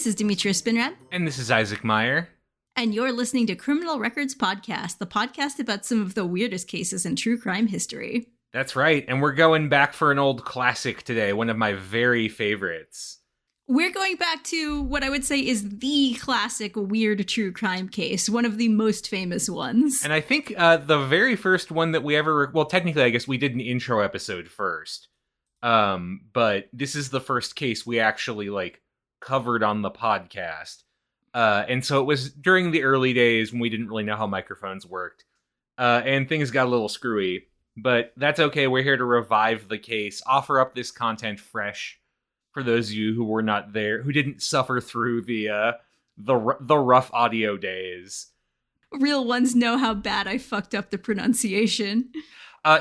This is Demetria Spinrad. And this is Isaac Meyer. And you're listening to Criminal Records Podcast, the podcast about some of the weirdest cases in true crime history. That's right, and we're going back for an old classic today, one of my very favorites. We're going back to what I would say is the classic weird true crime case, one of the most famous ones. And I think the very first one that we ever... Well, technically, I guess we did an intro episode first. But this is the first case we actually, covered on the podcast. And so it was during the early days when we didn't really know how microphones worked. And things got a little screwy. But that's okay, we're here to revive the case, offer up this content fresh for those of you who were not there, who didn't suffer through the rough audio days. Real ones know how bad I fucked up the pronunciation.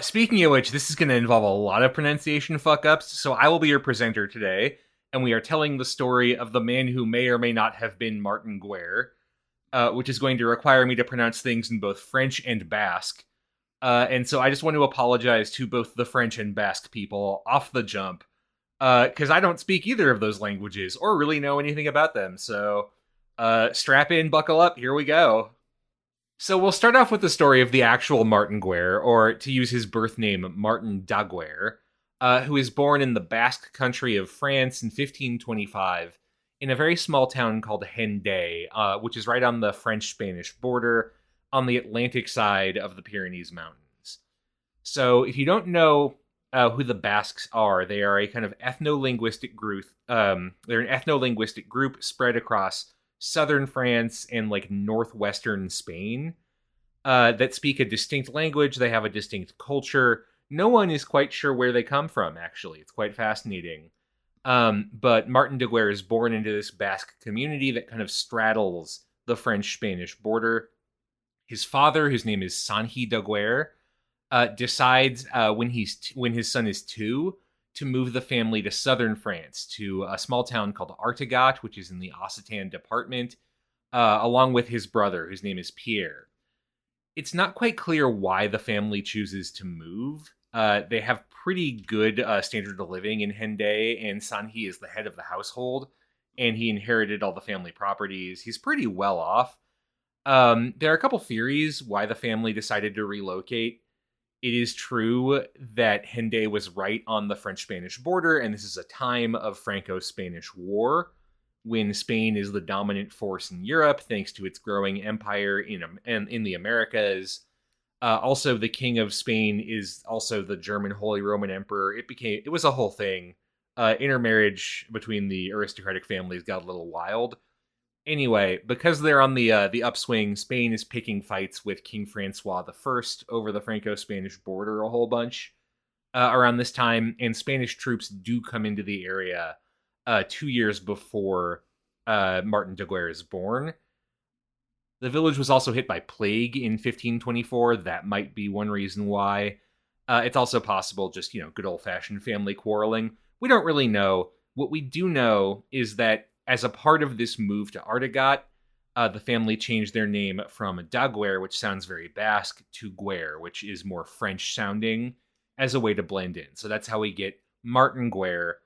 Speaking of which, this is going to involve a lot of pronunciation fuck-ups, so I will be your presenter today, and we are telling the story of the man who may or may not have been Martin Guerre, which is going to require me to pronounce things in both French and Basque. And so I just want to apologize to both the French and Basque people off the jump, because I don't speak either of those languages or really know anything about them. So strap in, buckle up, here we go. So we'll start off with the story of the actual Martin Guerre, or to use his birth name, Martin Guerre, who is born in the Basque country of France in 1525 in a very small town called Hendaye, which is right on the French-Spanish border, on the Atlantic side of the Pyrenees Mountains. So if you don't know who the Basques are, they are a kind of ethno-linguistic group. They're an ethno-linguistic group spread across southern France and northwestern Spain that speak a distinct language. They have a distinct culture. No one is quite sure where they come from, actually. It's quite fascinating. But Martin Guerre is born into this Basque community that kind of straddles the French-Spanish border. His father, whose name is Sanhi Guerre, decides when his son is 2 to move the family to southern France, to a small town called Artagat, which is in the Occitan department, along with his brother, whose name is Pierre. It's not quite clear why the family chooses to move. They have pretty good standard of living in Hendaye, and Sanhi is the head of the household, and he inherited all the family properties. He's pretty well off. There are a couple theories why the family decided to relocate. It is true that Hendaye was right on the French-Spanish border, and this is a time of Franco-Spanish War, when Spain is the dominant force in Europe, thanks to its growing empire in the Americas. Also, the King of Spain is also the German Holy Roman Emperor. It was a whole thing. Intermarriage between the aristocratic families got a little wild. Anyway, because they're on the upswing, Spain is picking fights with King Francois I over the Franco-Spanish border a whole bunch around this time, and Spanish troops do come into the area 2 years before Martin Guerre is born. The village was also hit by plague in 1524. That might be one reason why. It's also possible just, good old-fashioned family quarreling. We don't really know. What we do know is that as a part of this move to Artagat, the family changed their name from Guerre, which sounds very Basque, to Guerre, which is more French-sounding, as a way to blend in. So that's how we get Martin Guerre,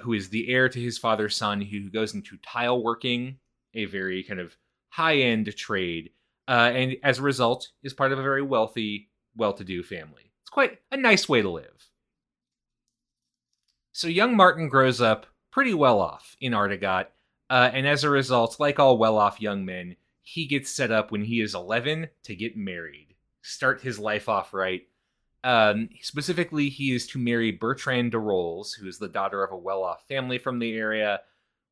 who is the heir to his father's son, who goes into tile working, a very kind of high-end trade, and as a result is part of a very wealthy, well-to-do family. It's quite a nice way to live. So young Martin grows up pretty well off in Artagat, and as a result, like all well-off young men, he gets set up when he is 11 to get married, start his life off right. Specifically, he is to marry Bertrande de Rolls, who is the daughter of a well-off family from the area,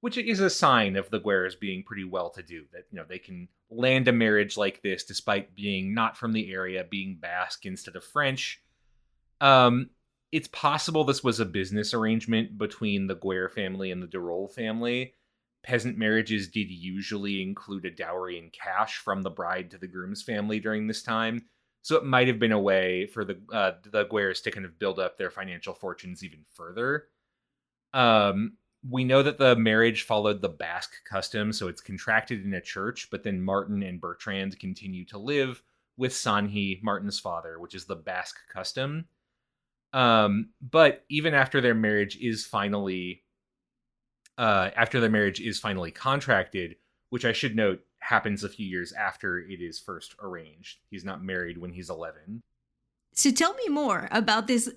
which is a sign of the Guerres being pretty well-to-do, that, they can land a marriage like this despite being not from the area, being Basque instead of French. It's possible this was a business arrangement between the Guerre family and the de Rolls family. Peasant marriages did usually include a dowry in cash from the bride to the groom's family during this time, so it might have been a way for the Guerres to kind of build up their financial fortunes even further. We know that the marriage followed the Basque custom, so it's contracted in a church, but then Martin and Bertrand continue to live with Sanhi, Martin's father, which is the Basque custom. But even after their marriage is finally after the marriage is finally contracted, which I should note happens a few years after it is first arranged. He's not married when he's 11. So tell me more about this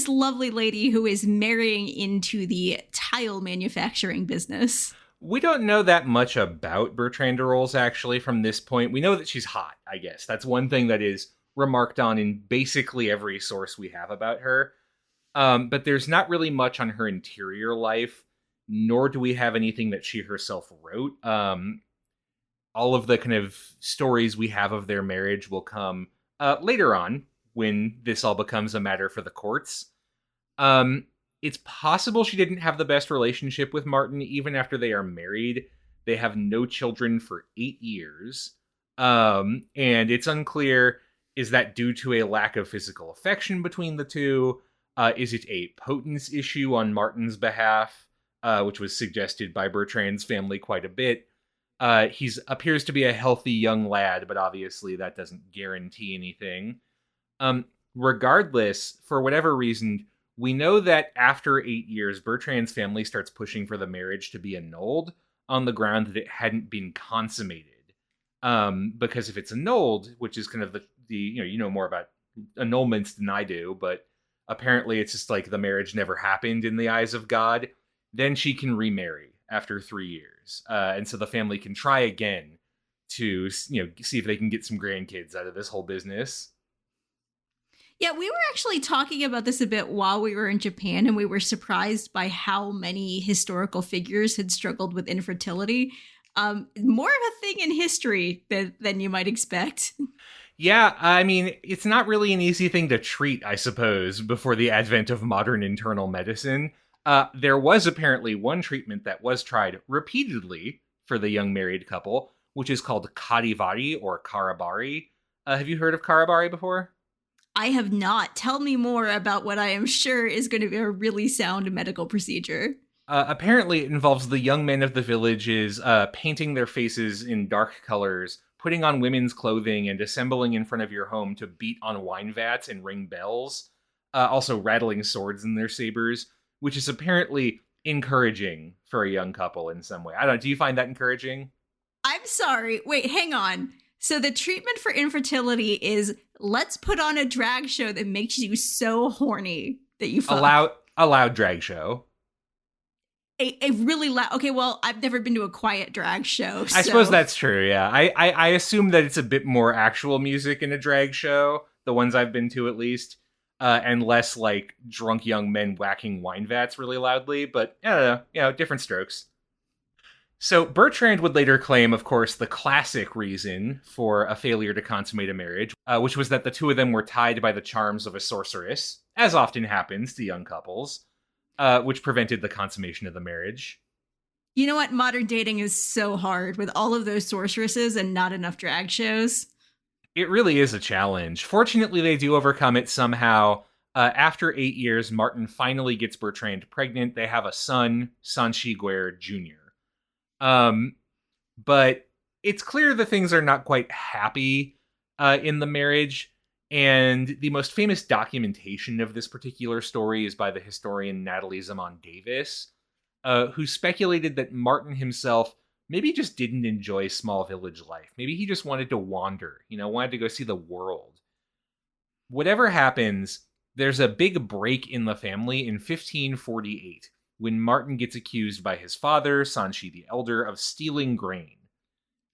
lovely lady who is marrying into the tile manufacturing business. We don't know that much about Bertrand de Rolls, actually, from this point. We know that she's hot, I guess. That's one thing that is remarked on in basically every source we have about her. But there's not really much on her interior life, nor do we have anything that she herself wrote. All of the kind of stories we have of their marriage will come later on when this all becomes a matter for the courts. It's possible she didn't have the best relationship with Martin even after they are married. They have no children for 8 years. And it's unclear, is that due to a lack of physical affection between the two? Is it a potence issue on Martin's behalf, which was suggested by Bertrand's family quite a bit? He appears to be a healthy young lad, but obviously that doesn't guarantee anything. Regardless, for whatever reason, we know that after 8 years, Bertrand's family starts pushing for the marriage to be annulled on the ground that it hadn't been consummated. Because if it's annulled, which is kind of the you know more about annulments than I do, but apparently it's just like the marriage never happened in the eyes of God, then she can remarry after 3 years. And so the family can try again to, see if they can get some grandkids out of this whole business. Yeah, we were actually talking about this a bit while we were in Japan, and we were surprised by how many historical figures had struggled with infertility. More of a thing in history than you might expect. Yeah, I mean, it's not really an easy thing to treat, I suppose, before the advent of modern internal medicine. There was apparently one treatment that was tried repeatedly for the young married couple, which is called kadivari or karabari. Have you heard of karabari before? I have not. Tell me more about what I am sure is going to be a really sound medical procedure. Apparently, it involves the young men of the villages painting their faces in dark colors, putting on women's clothing, and assembling in front of your home to beat on wine vats and ring bells. Also, rattling swords in their sabers, which is apparently encouraging for a young couple in some way. I don't know. Do you find that encouraging? I'm sorry. Wait, hang on. So the treatment for infertility is let's put on a drag show that makes you so horny that you fuck. A loud drag show. A really loud. Okay, well, I've never been to a quiet drag show. So. I suppose that's true. Yeah, I assume that it's a bit more actual music in a drag show. The ones I've been to, at least, and less like drunk young men whacking wine vats really loudly. But I don't know, different strokes. So Bertrand would later claim, of course, the classic reason for a failure to consummate a marriage, which was that the two of them were tied by the charms of a sorceress, as often happens to young couples, which prevented the consummation of the marriage. You know what? Modern dating is so hard with all of those sorceresses and not enough drag shows. It really is a challenge. Fortunately, they do overcome it somehow. After 8 years, Martin finally gets Bertrand pregnant. They have a son, Sanchi Guerre Jr. But it's clear that things are not quite happy in the marriage. And the most famous documentation of this particular story is by the historian Natalie Zaman Davis, who speculated that Martin himself maybe just didn't enjoy small village life. Maybe he just wanted to wander, wanted to go see the world. Whatever happens, there's a big break in the family in 1548 when Martin gets accused by his father, Sanchi the Elder, of stealing grain.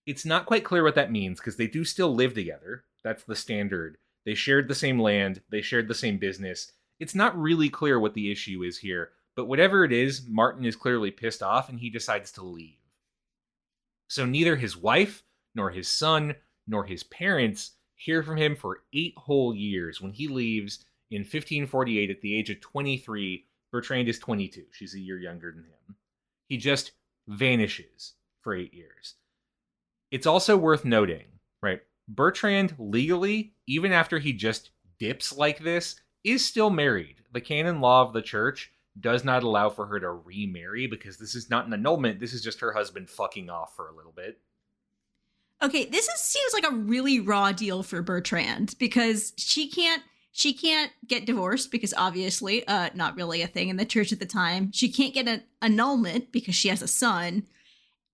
It's not quite clear what that means because they do still live together. That's the standard. They shared the same land. They shared the same business. It's not really clear what the issue is here, but whatever it is, Martin is clearly pissed off and he decides to leave. So neither his wife, nor his son, nor his parents hear from him for 8 whole years. When he leaves in 1548 at the age of 23, Bertrand is 22. She's a year younger than him. He just vanishes for 8 years. It's also worth noting, right? Bertrand, legally, even after he just dips like this, is still married. The canon law of the church does not allow for her to remarry because this is not an annulment. This is just her husband fucking off for a little bit. Okay, seems like a really raw deal for Bertrand because she can't She can't get divorced because obviously, not really a thing in the church at the time. She can't get an annulment because she has a son.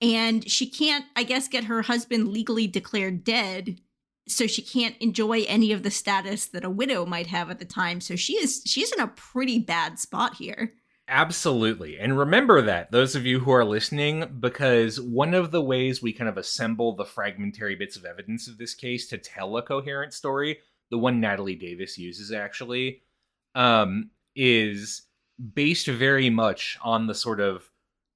And she can't, I guess, get her husband legally declared dead. So she can't enjoy any of the status that a widow might have at the time. So she's in a pretty bad spot here. Absolutely. And remember that, those of you who are listening, because one of the ways we kind of assemble the fragmentary bits of evidence of this case to tell a coherent story, the one Natalie Davis uses actually, is based very much on the sort of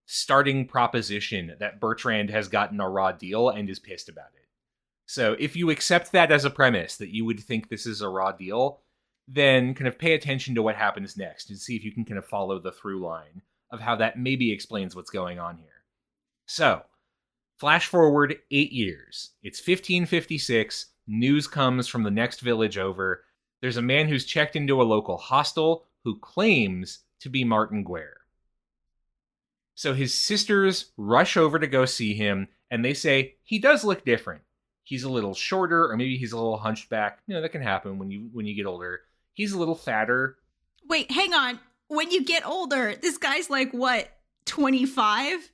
starting proposition that Bertrand has gotten a raw deal and is pissed about it. So if you accept that as a premise, that you would think this is a raw deal, then kind of pay attention to what happens next and see if you can kind of follow the through line of how that maybe explains what's going on here. So, flash forward 8 years. It's 1556. News comes from the next village over. There's a man who's checked into a local hostel who claims to be Martin Guerre. So his sisters rush over to go see him, and they say he does look different. He's a little shorter, or maybe he's a little hunched back. You know, that can happen when you get older. He's a little fatter. Wait, hang on. When you get older, this guy's like, what, 25?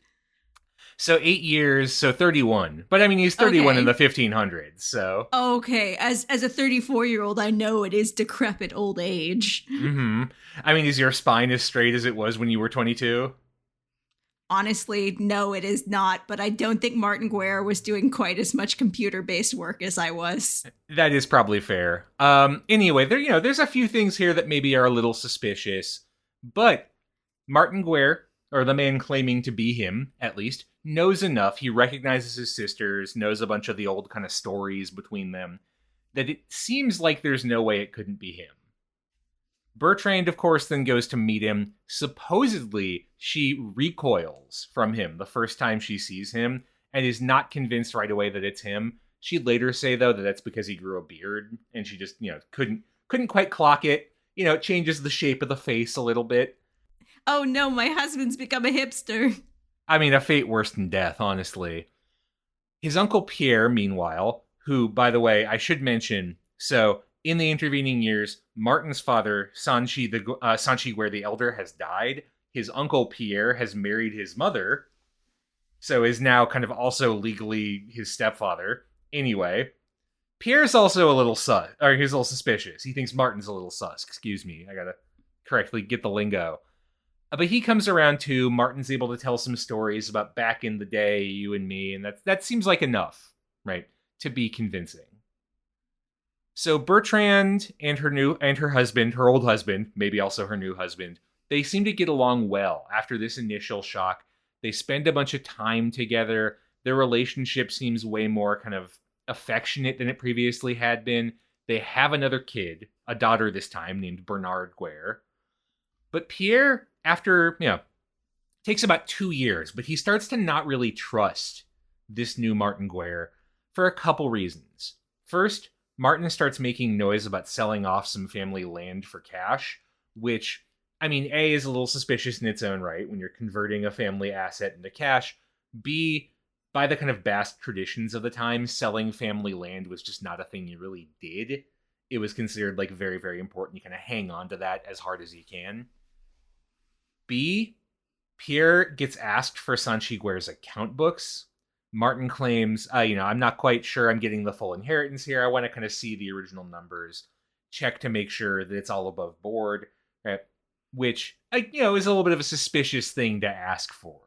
So 8 years, so 31. But I mean, he's 31 in the 1500s, so. Okay, as a 34-year-old, I know it is decrepit old age. Mm-hmm. I mean, is your spine as straight as it was when you were 22? Honestly, no, it is not, but I don't think Martin Guerre was doing quite as much computer-based work as I was. That is probably fair. Anyway, there's a few things here that maybe are a little suspicious, but Martin Guerre, or the man claiming to be him, at least, knows enough. He recognizes his sisters, knows a bunch of the old kind of stories between them, that it seems like there's no way it couldn't be him. Bertrand, of course, then goes to meet him. Supposedly, she recoils from him the first time she sees him and is not convinced right away that it's him. She'd later say, though, that that's because he grew a beard and she just, couldn't quite clock it. It changes the shape of the face a little bit. Oh no, my husband's become a hipster. I mean, a fate worse than death, honestly. His uncle Pierre, meanwhile, who, by the way, I should mention, so in the intervening years, Martin's father, Sanchi Guerre the Elder, has died. His uncle Pierre has married his mother, so is now kind of also legally his stepfather. Anyway, Pierre's also a little he's a little suspicious. He thinks Martin's a little sus. Excuse me, I gotta correctly get the lingo. But he comes around too. Martin's able to tell some stories about back in the day, you and me, and that seems like enough, right, to be convincing. So Bertrand and her husband, her old husband, maybe also her new husband, they seem to get along well after this initial shock. They spend a bunch of time together. Their relationship seems way more kind of affectionate than it previously had been. They have another kid, a daughter this time, named Bernard Guerre. But Pierre, after, takes about 2 years, but he starts to not really trust this new Martin Guerre for a couple reasons. First, Martin starts making noise about selling off some family land for cash, which, I mean, A, is a little suspicious in its own right when you're converting a family asset into cash. B, by the kind of Basque traditions of the time, selling family land was just not a thing you really did. It was considered like very, very important. You kind of hang on to that as hard as you can. B, Pierre gets asked for Sanchi Guerre's account books. Martin claims, I'm not quite sure I'm getting the full inheritance here. I want to kind of see the original numbers, check to make sure that it's all above board, right? Which, is a little bit of a suspicious thing to ask for,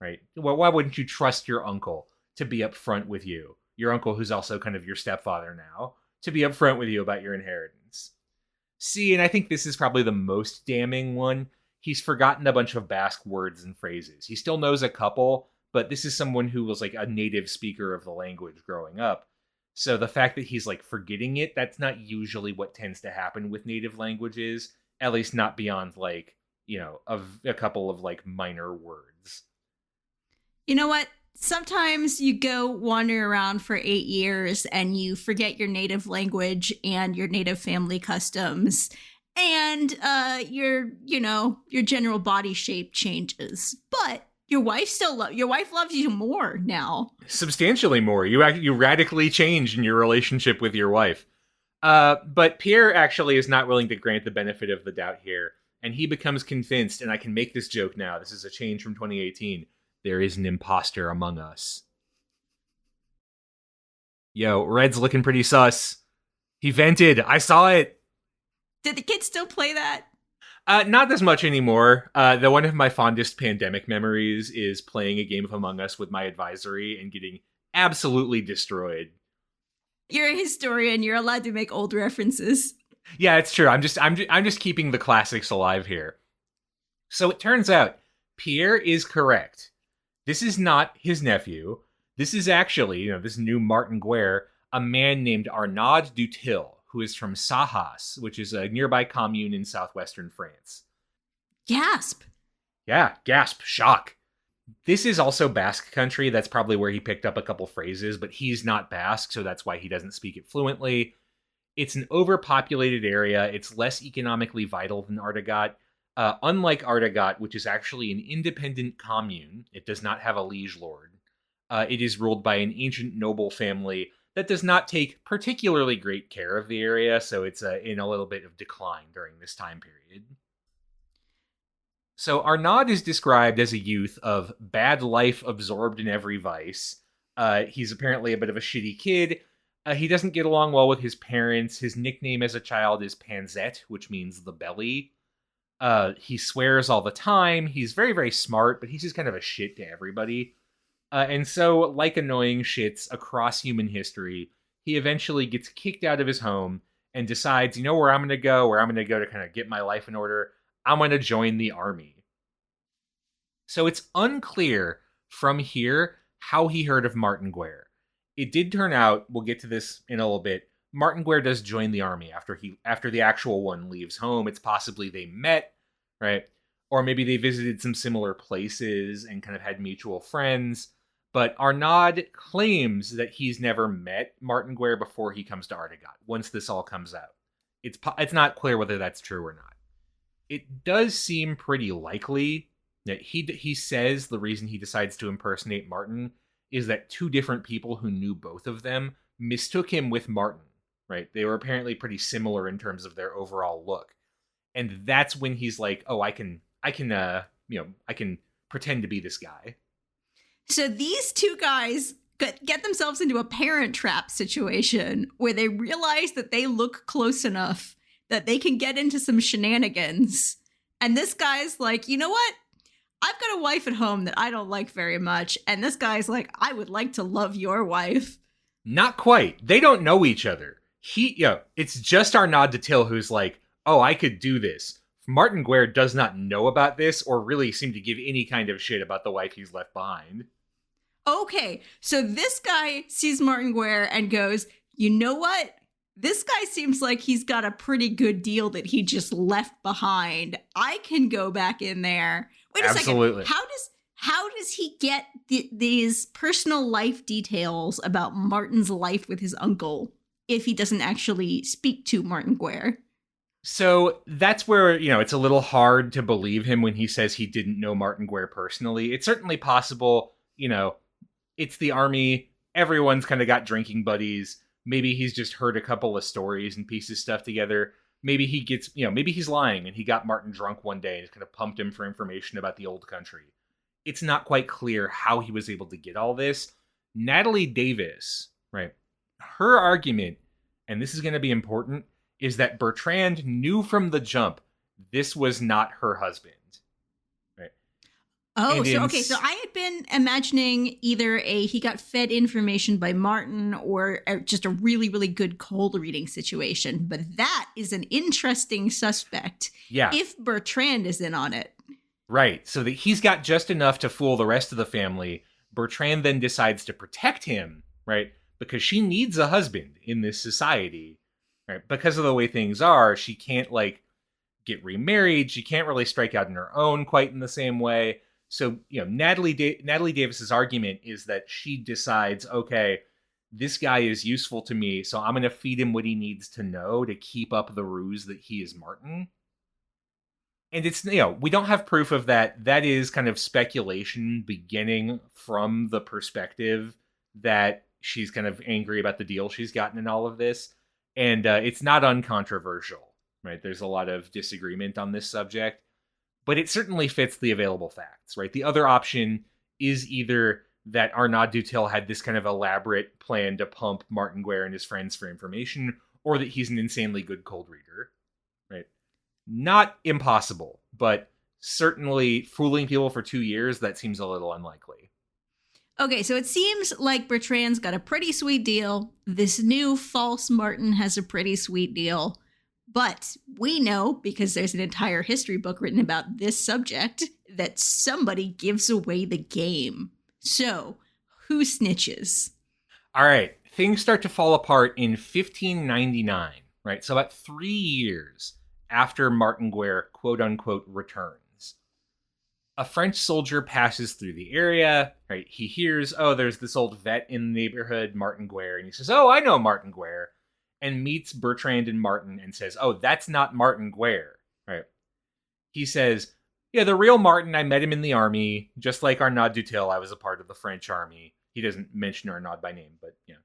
right? Well, why wouldn't you trust your uncle to be upfront with you? Your uncle, who's also kind of your stepfather now, to be upfront with you about your inheritance. C, and I think this is probably the most damning one, he's forgotten a bunch of Basque words and phrases. He still knows a couple, but this is someone who was like a native speaker of the language growing up. So the fact that he's like forgetting it, that's not usually what tends to happen with native languages, at least not beyond like, a couple of like minor words. You know what? Sometimes you go wandering around for 8 years and you forget your native language and your native family customs, and your general body shape changes. But your wife loves you more now. Substantially more. You radically changed in your relationship with your wife. But Pierre actually is not willing to grant the benefit of the doubt here, and he becomes convinced, and I can make this joke now. This is a change from 2018. There is an imposter among us. Yo, Red's looking pretty sus. He vented. I saw it. Did the kids still play that? Not as much anymore. The one of my fondest pandemic memories is playing a game of Among Us with my advisory and getting absolutely destroyed. You're a historian. You're allowed to make old references. Yeah, it's true. I'm just keeping the classics alive here. So it turns out Pierre is correct. This is not his nephew. This is actually, this new Martin Guerre, a man named Arnaud du Tilh, who is from Sajas, which is a nearby commune in southwestern France. Gasp. Yeah, gasp, shock. This is also Basque country. That's probably where he picked up a couple phrases, but he's not Basque, so that's why he doesn't speak it fluently. It's an overpopulated area. It's less economically vital than Artegat. Unlike Artegat, which is actually an independent commune, it does not have a liege lord. It is ruled by an ancient noble family that does not take particularly great care of the area, so it's in a little bit of decline during this time period. So Arnaud is described as a youth of bad life absorbed in every vice. He's apparently a bit of a shitty kid. He doesn't get along well with his parents. His nickname as a child is Panzette, which means the belly. He swears all the time. He's very, very smart, but he's just kind of a shit to everybody. And so, like annoying shits across human history, he eventually gets kicked out of his home and decides, you know where I'm going to go? Where I'm going to go to kind of get my life in order? I'm going to join the army. So it's unclear from here how he heard of Martin Guerre. It did turn out, we'll get to this in a little bit, Martin Guerre does join the army after the actual one leaves home. It's possibly they met, right? Or maybe they visited some similar places and kind of had mutual friends. But Arnaud claims that he's never met Martin Guerre before he comes to Artegat, once this all comes out. It's not clear whether that's true or not. It does seem pretty likely that he says the reason he decides to impersonate Martin is that two different people who knew both of them mistook him with Martin, right? They were apparently pretty similar in terms of their overall look. And that's when he's like, "Oh, I can pretend to be this guy." So these two guys get themselves into a parent trap situation where they realize that they look close enough that they can get into some shenanigans. And this guy's like, you know what? I've got a wife at home that I don't like very much. And this guy's like, I would like to love your wife. Not quite. They don't know each other. It's just Arnaud du Tilh who's like, oh, I could do this. Martin Guerre does not know about this or really seem to give any kind of shit about the wife he's left behind. Okay, so this guy sees Martin Guerre and goes, you know what? This guy seems like he's got a pretty good deal that he just left behind. I can go back in there. Wait a Absolutely. second. How does he get these personal life details about Martin's life with his uncle if he doesn't actually speak to Martin Guerre? So that's where, it's a little hard to believe him when he says he didn't know Martin Guerre personally. It's certainly possible, it's the army. Everyone's kind of got drinking buddies. Maybe he's just heard a couple of stories and pieces stuff together. Maybe he gets, maybe he's lying and he got Martin drunk one day and just kind of pumped him for information about the old country. It's not quite clear how he was able to get all this. Natalie Davis, right? Her argument, and this is going to be important, is that Bertrand knew from the jump this was not her husband. Right? Oh, so I had been imagining either he got fed information by Martin or just a really, really good cold reading situation. But that is an interesting suspect. Yeah. If Bertrand is in on it. Right. So that he's got just enough to fool the rest of the family. Bertrand then decides to protect him, right? Because she needs a husband in this society. Right? Because of the way things are, she can't get remarried. She can't really strike out on her own quite in the same way. So, Natalie Davis's argument is that she decides, okay, this guy is useful to me, so I'm going to feed him what he needs to know to keep up the ruse that he is Martin. And it's, we don't have proof of that. That is kind of speculation beginning from the perspective that she's kind of angry about the deal she's gotten in all of this. And it's not uncontroversial, right? There's a lot of disagreement on this subject, but it certainly fits the available facts, right? The other option is either that Arnaud Tilh had this kind of elaborate plan to pump Martin Guerre and his friends for information, or that he's an insanely good cold reader, right? Not impossible, but certainly fooling people for 2 years, that seems a little unlikely. Okay, so it seems like Bertrand's got a pretty sweet deal. This new false Martin has a pretty sweet deal. But we know, because there's an entire history book written about this subject, that somebody gives away the game. So, who snitches? All right, things start to fall apart in 1599, right? So about 3 years after Martin Guerre, quote unquote, returns. A French soldier passes through the area, right? He hears, oh, there's this old vet in the neighborhood, Martin Guerre, and he says, oh, I know Martin Guerre, and meets Bertrand and Martin and says, oh, that's not Martin Guerre, right? He says, yeah, the real Martin, I met him in the army, just like Arnaud Tilh, I was a part of the French army. He doesn't mention Arnaud by name, but you know,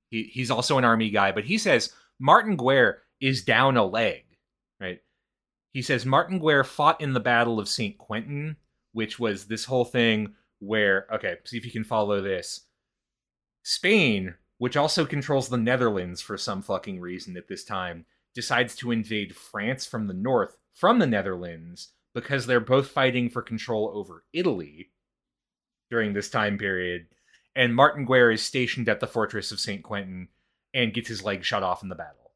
he's also an army guy. But he says Martin Guerre is down a leg, right? He says Martin Guerre fought in the Battle of St. Quentin, which was this whole thing where, okay, see if you can follow this. Spain, which also controls the Netherlands for some fucking reason at this time, decides to invade France from the north, from the Netherlands, because they're both fighting for control over Italy during this time period. And Martin Guerre is stationed at the fortress of St. Quentin and gets his leg shot off in the battle.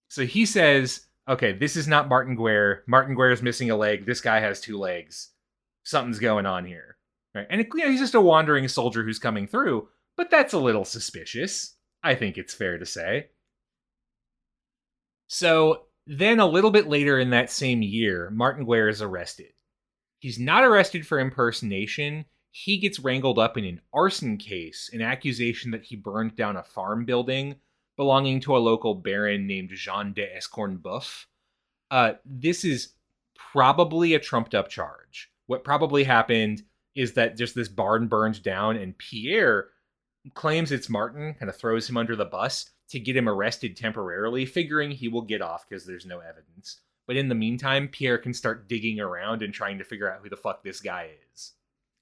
So he says, okay, this is not Martin Guerre. Martin Guerre is missing a leg. This guy has 2 legs. Something's going on here. Right? And he's just a wandering soldier who's coming through, but that's a little suspicious. I think it's fair to say. So then a little bit later in that same year, Martin Guerre is arrested. He's not arrested for impersonation. He gets wrangled up in an arson case, an accusation that he burned down a farm building belonging to a local baron named Jean de Escorneboeuf. This is probably a trumped up charge. What probably happened is that just this barn burned down, and Pierre claims it's Martin, kind of throws him under the bus to get him arrested temporarily, figuring he will get off because there's no evidence. But in the meantime, Pierre can start digging around and trying to figure out who the fuck this guy is.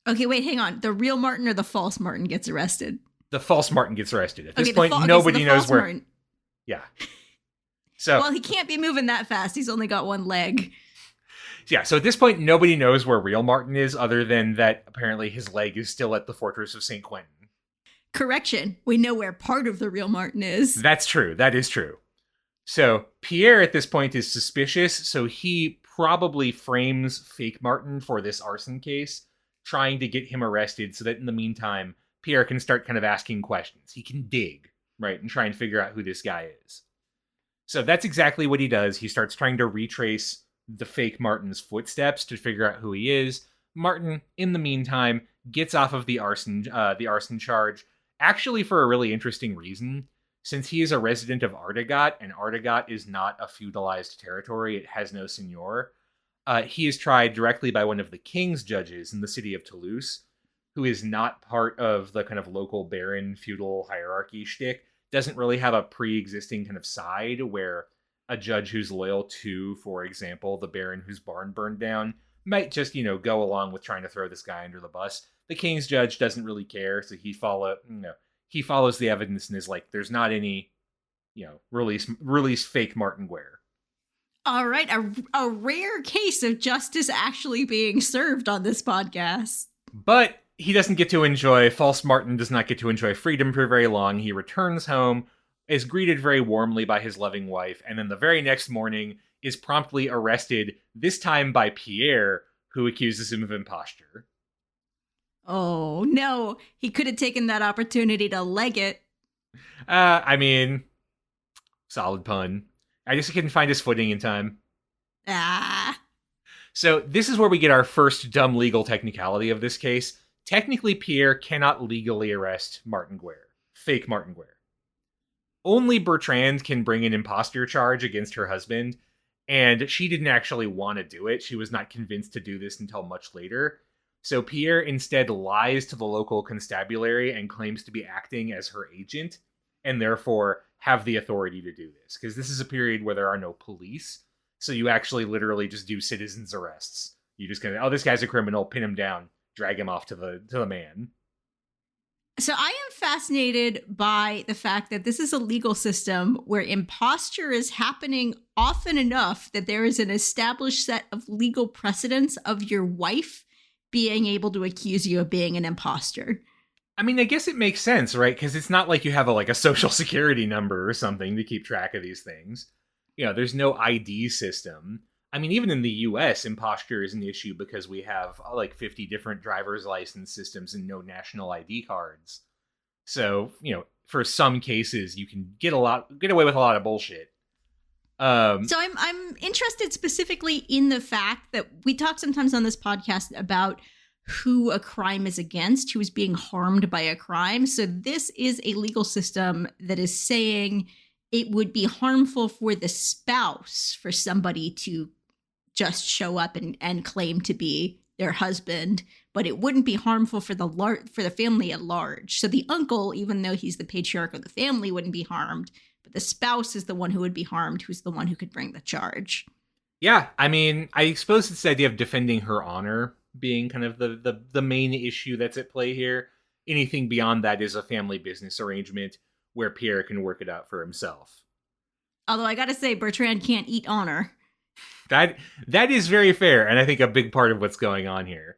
Okay, wait, hang on. The real Martin or the false Martin gets arrested? The false Martin gets arrested. At this okay, point, nobody knows where... Martin. Yeah. So, well, he can't be moving that fast. He's only got 1 leg. Yeah, so at this point, nobody knows where real Martin is, other than that apparently his leg is still at the fortress of St. Quentin. Correction. We know where part of the real Martin is. That's true. That is true. So Pierre at this point is suspicious, so he probably frames fake Martin for this arson case, trying to get him arrested so that in the meantime, Pierre can start kind of asking questions. He can dig, right, and try and figure out who this guy is. So that's exactly what he does. He starts trying to retrace the fake Martin's footsteps to figure out who he is. Martin, in the meantime, gets off of the arson charge, actually for a really interesting reason. Since he is a resident of Ardegat, and Ardegat is not a feudalized territory, it has no seigneur, he is tried directly by one of the king's judges in the city of Toulouse, who is not part of the kind of local baron feudal hierarchy shtick, doesn't really have a pre-existing kind of side where a judge who's loyal to, for example, the baron whose barn burned down might just, go along with trying to throw this guy under the bus. The king's judge doesn't really care, so he follows the evidence and is like, there's not any, release fake Martin Guerre. All right, a rare case of justice actually being served on this podcast. But he doesn't get to enjoy, false Martin does not get to enjoy freedom for very long. He returns home, is greeted very warmly by his loving wife, and then the very next morning is promptly arrested, this time by Pierre, who accuses him of imposture. Oh, no. He could have taken that opportunity to leg it. Solid pun. I just couldn't find his footing in time. Ah. So this is where we get our first dumb legal technicality of this case. Technically, Pierre cannot legally arrest Martin Guerre. Fake Martin Guerre. Only Bertrand can bring an imposter charge against her husband, and she didn't actually want to do it. She was not convinced to do this until much later. So Pierre instead lies to the local constabulary and claims to be acting as her agent. and therefore have the authority to do this. Because this is a period where there are no police, so you actually literally just do citizens' arrests. You just kind of, oh, this guy's a criminal, pin him down, drag him off to the man. So I am fascinated by the fact that this is a legal system where imposture is happening often enough that there is an established set of legal precedents of your wife being able to accuse you of being an imposter. I mean, I guess it makes sense, right? Because it's not like you have a social security number or something to keep track of these things. There's no ID system. I mean, even in the US, imposture is an issue because we have 50 different driver's license systems and no national ID cards. So, for some cases, you can get away with a lot of bullshit. So I'm interested specifically in the fact that we talk sometimes on this podcast about who a crime is against, who is being harmed by a crime. So this is a legal system that is saying it would be harmful for the spouse for somebody to just show up and claim to be their husband, but it wouldn't be harmful for the family at large. So the uncle, even though he's the patriarch of the family, wouldn't be harmed, but the spouse is the one who would be harmed, who's the one who could bring the charge. Yeah, I mean, I suppose it's the idea of defending her honor being kind of the main issue that's at play here. Anything beyond that is a family business arrangement where Pierre can work it out for himself. Although I gotta say, Bertrand can't eat honor. That is very fair, and I think a big part of what's going on here.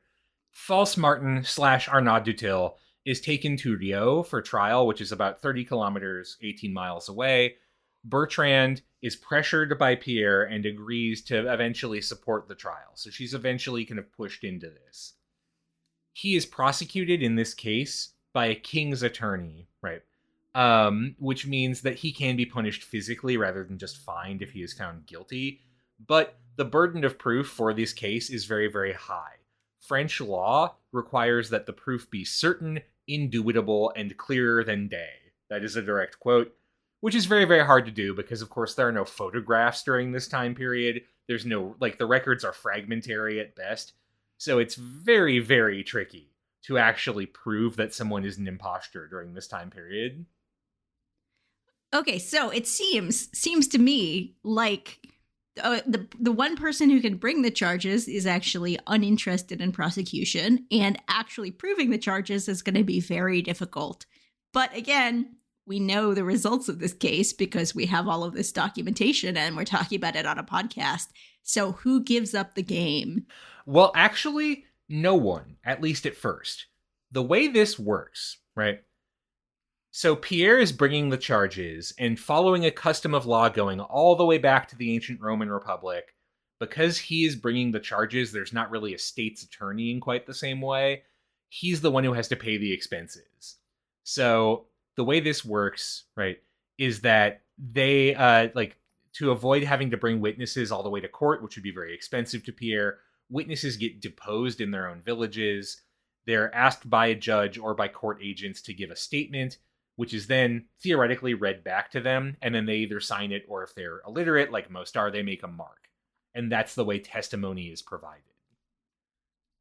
False Martin / Arnaud du Tilh is taken to Rio for trial, which is about 30 kilometers, 18 miles away. Bertrand is pressured by Pierre and agrees to eventually support the trial. So she's eventually kind of pushed into this. He is prosecuted in this case by a king's attorney, right? Which means that he can be punished physically rather than just fined if he is found guilty. But the burden of proof for this case is very, very high. French law requires that the proof be certain, indubitable, and clearer than day. That is a direct quote, which is very, very hard to do because, of course, there are no photographs during this time period. There's no, the records are fragmentary at best. So it's very, very tricky to actually prove that someone is an imposter during this time period. Okay, so it seems to me like the one person who can bring the charges is actually uninterested in prosecution, and actually proving the charges is going to be very difficult. But again, we know the results of this case because we have all of this documentation and we're talking about it on a podcast. So who gives up the game? Well, actually, no one, at least at first. The way this works, right? So Pierre is bringing the charges, and following a custom of law going all the way back to the ancient Roman Republic, because he is bringing the charges, there's not really a state's attorney in quite the same way. He's the one who has to pay the expenses. So the way this works, right, is that they, to avoid having to bring witnesses all the way to court, which would be very expensive to Pierre, witnesses get deposed in their own villages. They're asked by a judge or by court agents to give a statement, which is then theoretically read back to them, and then they either sign it, or if they're illiterate, like most are, they make a mark. And that's the way testimony is provided.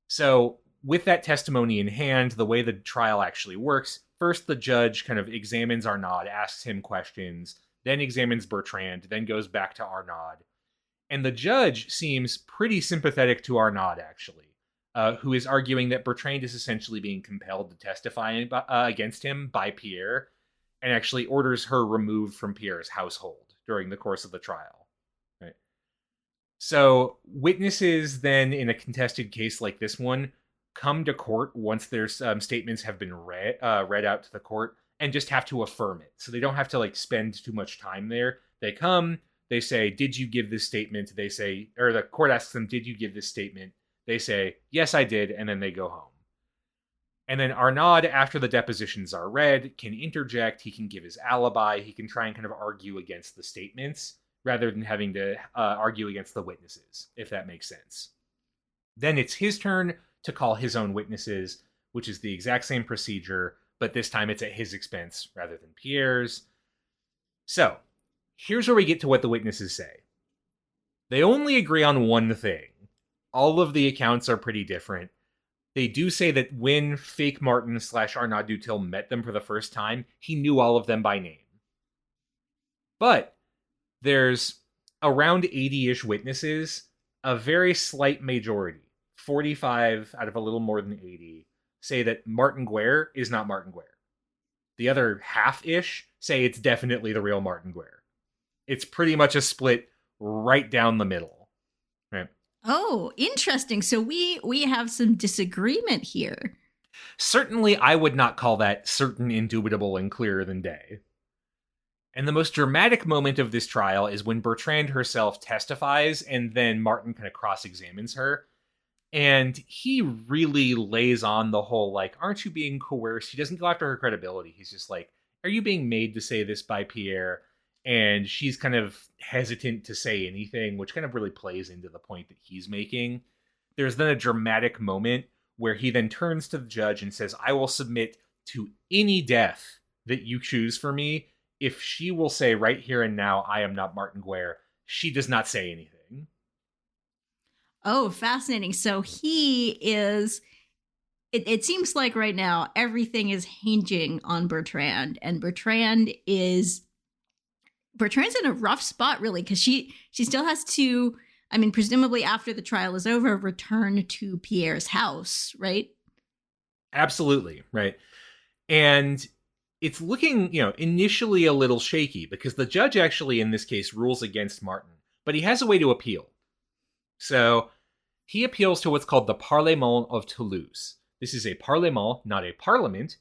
So, with that testimony in hand, the way the trial actually works, first the judge kind of examines Arnaud, asks him questions, then examines Bertrand, then goes back to Arnaud. And the judge seems pretty sympathetic to Arnaud, actually. Who is arguing that Bertrand is essentially being compelled to testify against him by Pierre, and actually orders her removed from Pierre's household during the course of the trial. Right. So witnesses then in a contested case like this one come to court once their statements have been read out to the court, and just have to affirm it. So they don't have to spend too much time there. They come, they say, "Did you give this statement?" They say, or the court asks them, "Did you give this statement?" They say, "Yes, I did," and then they go home. And then Arnaud, after the depositions are read, can interject, he can give his alibi, he can try and kind of argue against the statements, rather than having to argue against the witnesses, if that makes sense. Then it's his turn to call his own witnesses, which is the exact same procedure, but this time it's at his expense rather than Pierre's. So, here's where we get to what the witnesses say. They only agree on one thing. All of the accounts are pretty different. They do say that when fake Martin / Arnaud du Tilh met them for the first time, he knew all of them by name. But there's around 80-ish witnesses, a very slight majority, 45 out of a little more than 80, say that Martin Guerre is not Martin Guerre. The other half-ish say it's definitely the real Martin Guerre. It's pretty much a split right down the middle. Right? Oh, interesting. So we have some disagreement here. Certainly, I would not call that certain, indubitable, and clearer than day. And the most dramatic moment of this trial is when Bertrand herself testifies and then Martin kind of cross-examines her. And he really lays on the whole, like, aren't you being coerced? He doesn't go after her credibility. He's just like, are you being made to say this by Pierre? And she's kind of hesitant to say anything, which kind of really plays into the point that he's making. There's then a dramatic moment where he then turns to the judge and says, I will submit to any death that you choose for me. If she will say right here and now, I am not Martin Guerre, she does not say anything. Oh, fascinating. So he is. It seems like right now everything is hinging on Bertrand, and Bertrand's in a rough spot, really, because she still has to. I mean, presumably after the trial is over, return to Pierre's house, right? Absolutely, right. And it's looking, initially a little shaky because the judge actually in this case rules against Martin, but he has a way to appeal. So he appeals to what's called the Parlement of Toulouse. This is a parlement, not a parliament.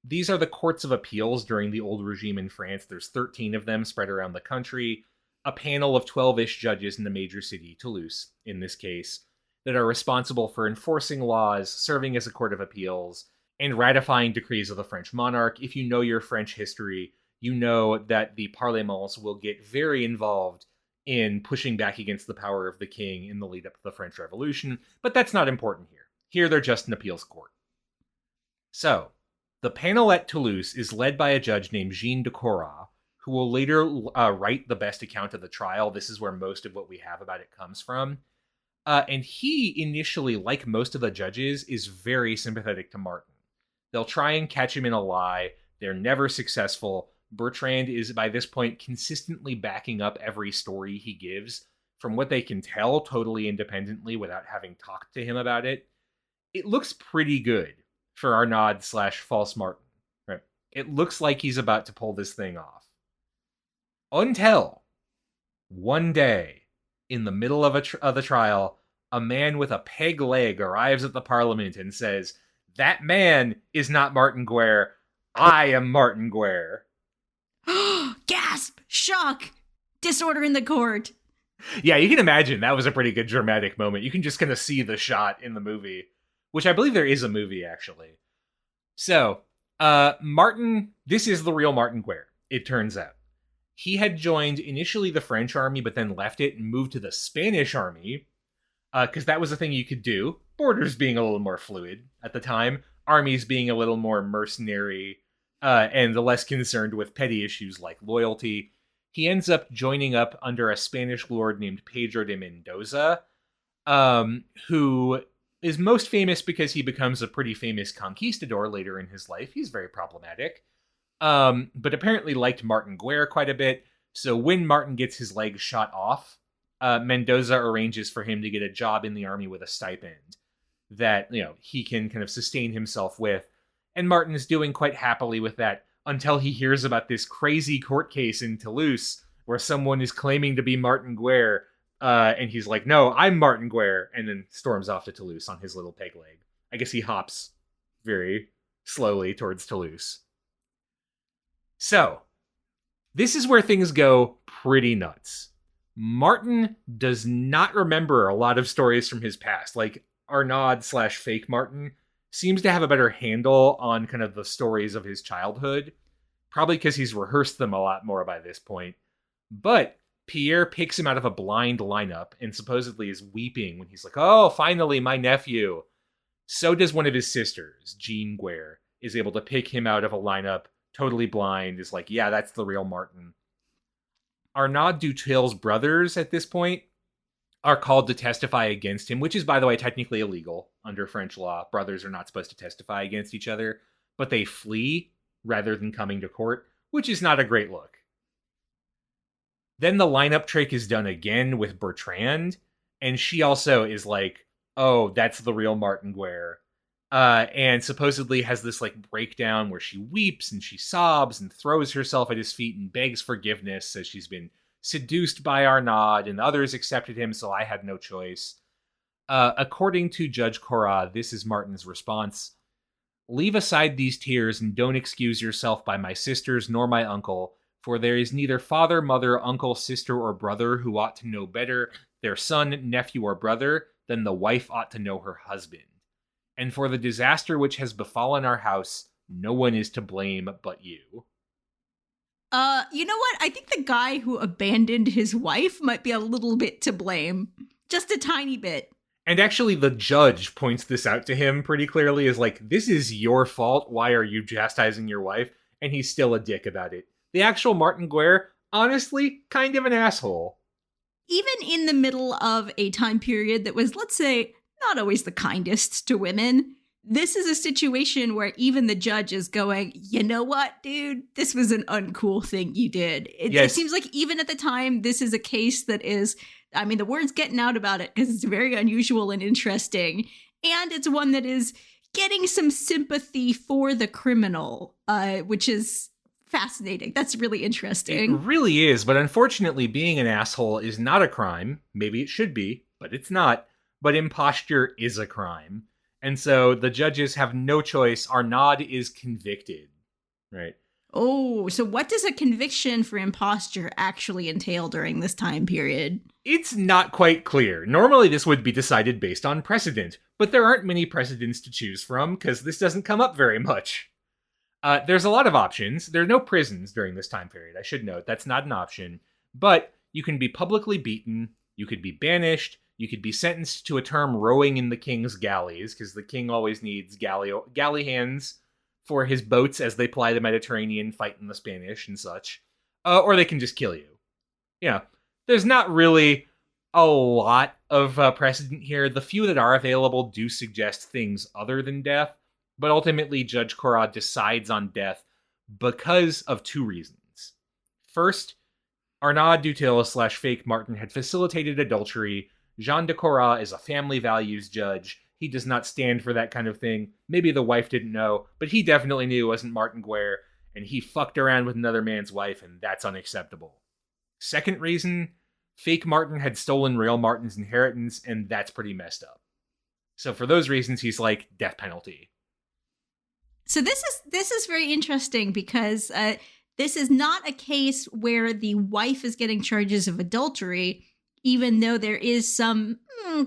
These are the courts of appeals during the old regime in France. There's 13 of them spread around the country, a panel of 12-ish judges in the major city, Toulouse, in this case, that are responsible for enforcing laws, serving as a court of appeals, and ratifying decrees of the French monarch. If you know your French history, you know that the parlements will get very involved in pushing back against the power of the king in the lead up to the French Revolution, but that's not important here. Here they're just an appeals court. So, the panel at Toulouse is led by a judge named Jean de Corat, who will later write the best account of the trial. This is where most of what we have about it comes from. And he initially, like most of the judges, is very sympathetic to Martin. They'll try and catch him in a lie. They're never successful. Bertrand is, by this point, consistently backing up every story he gives, from what they can tell, totally independently without having talked to him about it. It looks pretty good for Arnaud / false Martin. Right? It looks like he's about to pull this thing off. Until one day, in the middle of the trial, a man with a peg leg arrives at the parliament and says, that man is not Martin Guerre. I am Martin Guerre. Gasp! Shock! Disorder in the court. Yeah, you can imagine that was a pretty good dramatic moment. You can just kind of see the shot in the movie, which I believe there is a movie, actually. So, Martin, this is the real Martin Guerre, it turns out. He had joined initially the French army, but then left it and moved to the Spanish army, because that was a thing you could do. Borders being a little more fluid at the time, armies being a little more mercenary, and less concerned with petty issues like loyalty. He ends up joining up under a Spanish lord named Pedro de Mendoza, who is most famous because he becomes a pretty famous conquistador later in his life. He's very problematic. But apparently liked Martin Guerre quite a bit. So when Martin gets his leg shot off, Mendoza arranges for him to get a job in the army with a stipend that, he can kind of sustain himself with. And Martin is doing quite happily with that until he hears about this crazy court case in Toulouse where someone is claiming to be Martin Guerre. And he's like, no, I'm Martin Guerre, and then storms off to Toulouse on his little peg leg. I guess he hops very slowly towards Toulouse. So, this is where things go pretty nuts. Martin does not remember a lot of stories from his past. Like, Arnaud / fake Martin seems to have a better handle on kind of the stories of his childhood. Probably because he's rehearsed them a lot more by this point. But Pierre picks him out of a blind lineup and supposedly is weeping when he's like, oh, finally, my nephew. So does one of his sisters, Jean Guerre, is able to pick him out of a lineup, totally blind, is like, yeah, that's the real Martin. Arnaud Dutill's brothers at this point are called to testify against him, which is, by the way, technically illegal under French law. Brothers are not supposed to testify against each other, but they flee rather than coming to court, which is not a great look. Then the lineup trick is done again with Bertrand, and she also is like, "Oh, that's the real Martin Guerre," and supposedly has this like breakdown where she weeps and she sobs and throws herself at his feet and begs forgiveness, says she's been seduced by Arnaud and others accepted him, so I had no choice. According to Judge Cora, this is Martin's response. Leave aside these tears and don't excuse yourself by my sisters nor my uncle, for there is neither father, mother, uncle, sister, or brother who ought to know better their son, nephew, or brother than the wife ought to know her husband. And for the disaster which has befallen our house, no one is to blame but you. You know what? I think the guy who abandoned his wife might be a little bit to blame. Just a tiny bit. And actually, the judge points this out to him pretty clearly is like, this is your fault. Why are you chastising your wife? And he's still a dick about it. The actual Martin Guerre, honestly, kind of an asshole. Even in the middle of a time period that was, let's say, not always the kindest to women, this is a situation where even the judge is going, you know what, dude? This was an uncool thing you did. It seems like even at the time, this is a case that is, I mean, the word's getting out about it because it's very unusual and interesting. And it's one that is getting some sympathy for the criminal, which is fascinating. That's really interesting. It really is, but unfortunately, being an asshole is not a crime. Maybe it should be, but it's not. But imposture is a crime. And so the judges have no choice. Arnaud is convicted, right? Oh, so what does a conviction for imposture actually entail during this time period? It's not quite clear. Normally this would be decided based on precedent, but there aren't many precedents to choose from because this doesn't come up very much. There's a lot of options. There are no prisons during this time period. I should note that's not an option. But you can be publicly beaten, you could be banished, you could be sentenced to a term rowing in the king's galleys, because the king always needs galley hands for his boats as they ply the Mediterranean, fighting the Spanish and such. Or they can just kill you. Yeah, there's not really a lot of precedent here. The few that are available do suggest things other than death, but ultimately Judge Cora decides on death because of two reasons. First, Arnaud du Tilh / fake Martin had facilitated adultery. Jean de Cora is a family values judge. He does not stand for that kind of thing. Maybe the wife didn't know, but he definitely knew it wasn't Martin Guerre, and he fucked around with another man's wife, and that's unacceptable. Second reason, fake Martin had stolen real Martin's inheritance, and that's pretty messed up. So for those reasons, he's like, death penalty. So this is very interesting because this is not a case where the wife is getting charges of adultery, even though there is some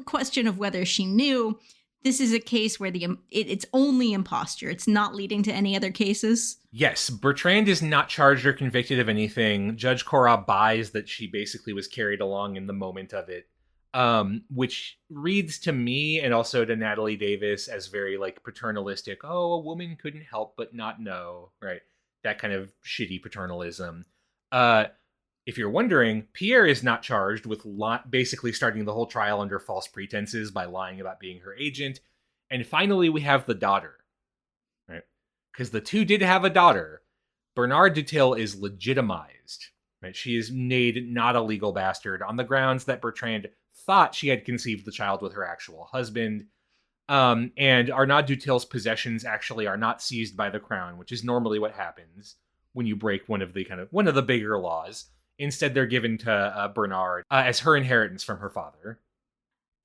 question of whether she knew. This is a case where it's only imposture. It's not leading to any other cases. Yes, Bertrand is not charged or convicted of anything. Judge Cora buys that she basically was carried along in the moment of it, which reads to me and also to Natalie Davis as very like paternalistic. Oh, a woman couldn't help but not know, right? That kind of shitty paternalism. If you're wondering, Pierre is not charged with basically starting the whole trial under false pretenses by lying about being her agent. And finally, we have the daughter, right? Because the two did have a daughter. Bernard du Tilh is legitimized, right? She is made not a legal bastard on the grounds that Bertrand thought she had conceived the child with her actual husband. And Arnaud du Till's possessions actually are not seized by the crown, which is normally what happens when you break one of the bigger laws. Instead, they're given to Bernard as her inheritance from her father.